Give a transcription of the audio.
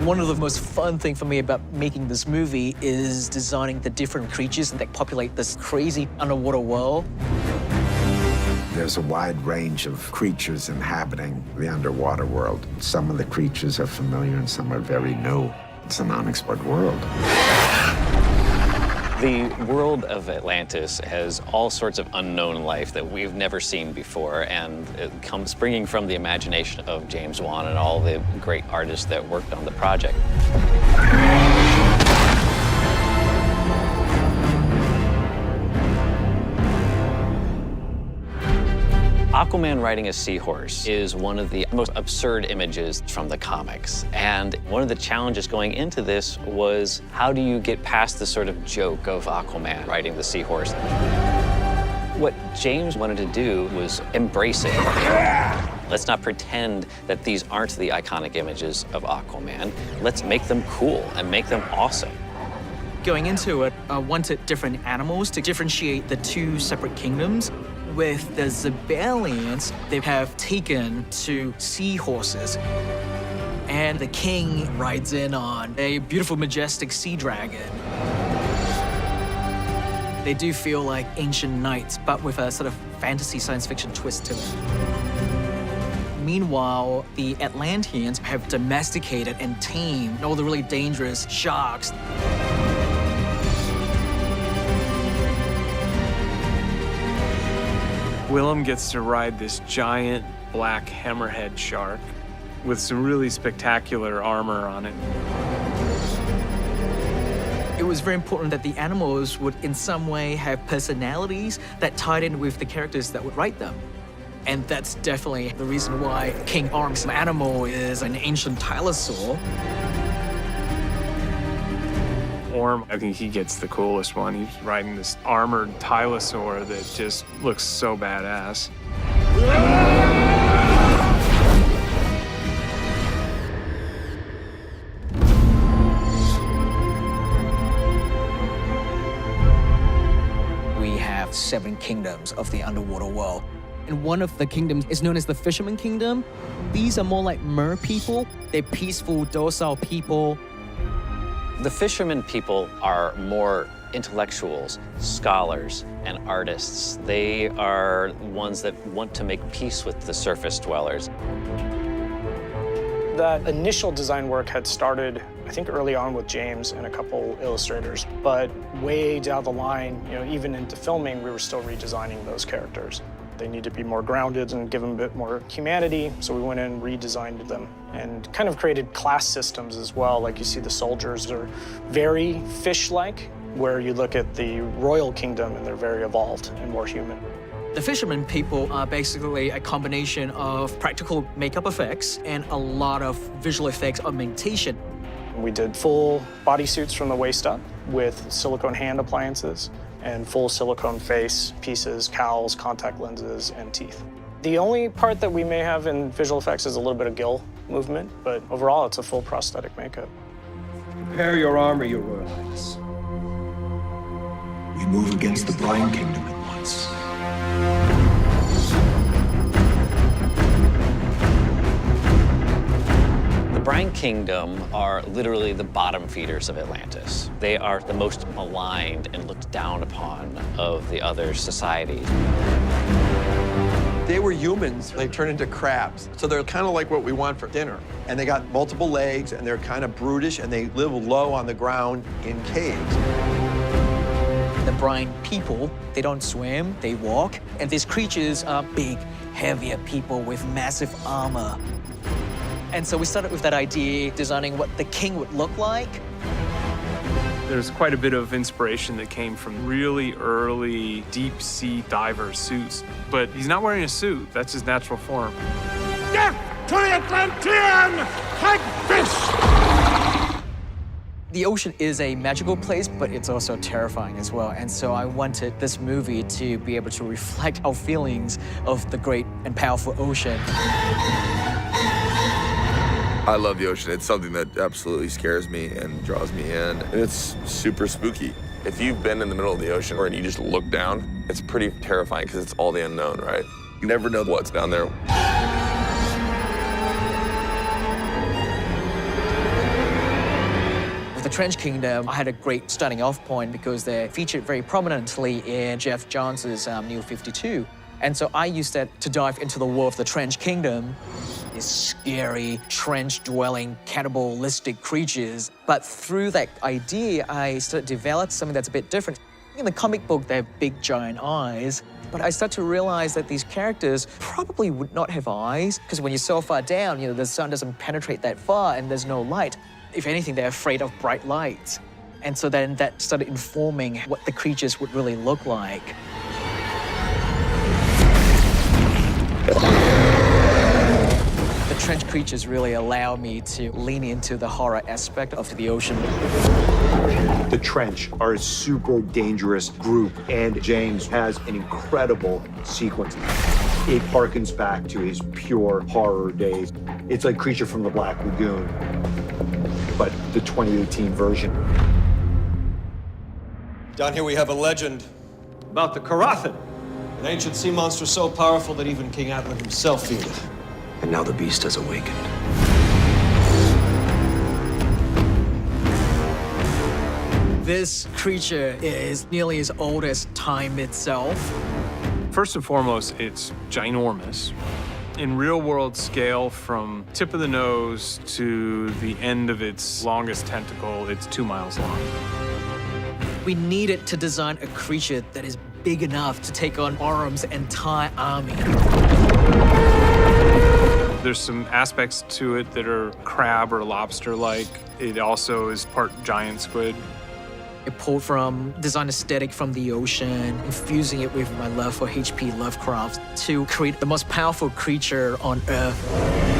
One of the most fun things for me about making this movie is designing the different creatures that populate this crazy underwater world. There's a wide range of creatures inhabiting the underwater world. Some of the creatures are familiar and some are very new. It's an unexplored world. The world of Atlantis has all sorts of unknown life that we've never seen before, and it comes springing from the imagination of James Wan and all the great artists that worked on the project. Aquaman riding a seahorse is one of the most absurd images from the comics. And one of the challenges going into this was, how do you get past the sort of joke of Aquaman riding the seahorse? What James wanted to do was embrace it. Let's not pretend that these aren't the iconic images of Aquaman. Let's make them cool and make them awesome. Going into it, I wanted different animals to differentiate the two separate kingdoms. With the Zebalians, they have taken to seahorses. And the king rides in on a beautiful, majestic sea dragon. They do feel like ancient knights, but with a sort of fantasy science fiction twist to it. Meanwhile, the Atlanteans have domesticated and tamed all the really dangerous sharks. Willem gets to ride this giant black hammerhead shark with some really spectacular armor on it. It was very important that the animals would in some way have personalities that tied in with the characters that would write them. And that's definitely the reason why King Orm's animal is an ancient tylosaur. Orm, I think he gets the coolest one. He's riding this armored tylosaur that just looks so badass. We have 7 kingdoms of the underwater world. And one of the kingdoms is known as the Fisherman Kingdom. These are more like mer people. They're peaceful, docile people. The fishermen people are more intellectuals, scholars, and artists. They are ones that want to make peace with the surface dwellers. That initial design work had started, I think, early on with James and a couple illustrators, but way down the line, even into filming, we were still redesigning those characters. They need to be more grounded and give them a bit more humanity, so we went in and redesigned them and kind of created class systems as well. Like you see the soldiers are very fish-like, where you look at the royal kingdom and they're very evolved and more human. The fishermen people are basically a combination of practical makeup effects and a lot of visual effects augmentation. We did full bodysuits from the waist up with silicone hand appliances and full silicone face pieces, cowls, contact lenses, and teeth. The only part that we may have in visual effects is a little bit of gill movement, but overall it's a full prosthetic makeup. Prepare your armor, your Royal Highness. We move against the Brine Kingdom at once. The Brine Kingdom are literally the bottom feeders of Atlantis. They are the most maligned and looked down upon of the other societies. They were humans, they turned into crabs. So they're kind of like what we want for dinner. And they got multiple legs, and they're kind of brutish, and they live low on the ground in caves. The brine people, they don't swim, they walk. And these creatures are big, heavier people with massive armor. And so we started with that idea, designing what the king would look like. There's quite a bit of inspiration that came from really early deep sea diver suits. But he's not wearing a suit, that's his natural form. Death to the Atlantean hagfish! The ocean is a magical place, but it's also terrifying as well. And so I wanted this movie to be able to reflect our feelings of the great and powerful ocean. I love the ocean. It's something that absolutely scares me and draws me in. And it's super spooky. If you've been in the middle of the ocean and you just look down, it's pretty terrifying because it's all the unknown, right? You never know what's down there. Trench Kingdom, I had a great starting off point because they're featured very prominently in Jeff Johns' New 52. And so I used that to dive into the world of the Trench Kingdom, these scary, trench-dwelling, cannibalistic creatures. But through that idea, I started to develop something that's a bit different. In the comic book, they have big, giant eyes. But I started to realize that these characters probably would not have eyes, because when you're so far down, the sun doesn't penetrate that far and there's no light. If anything, they're afraid of bright lights. And so then that started informing what the creatures would really look like. The trench creatures really allow me to lean into the horror aspect of the ocean. The Trench are a super dangerous group, and James has an incredible sequence. It harkens back to his pure horror days. It's like Creature from the Black Lagoon, but the 2018 version. Down here we have a legend about the Karathan, an ancient sea monster so powerful that even King Atlan himself feared it. And now the beast has awakened. This creature is nearly as old as time itself. First and foremost, it's ginormous. In real-world scale, from tip of the nose to the end of its longest tentacle, it's 2 miles long. We needed to design a creature that is big enough to take on Orm's entire army. There's some aspects to it that are crab or lobster-like. It also is part giant squid. I pulled from design aesthetic from the ocean, infusing it with my love for H.P. Lovecraft to create the most powerful creature on Earth.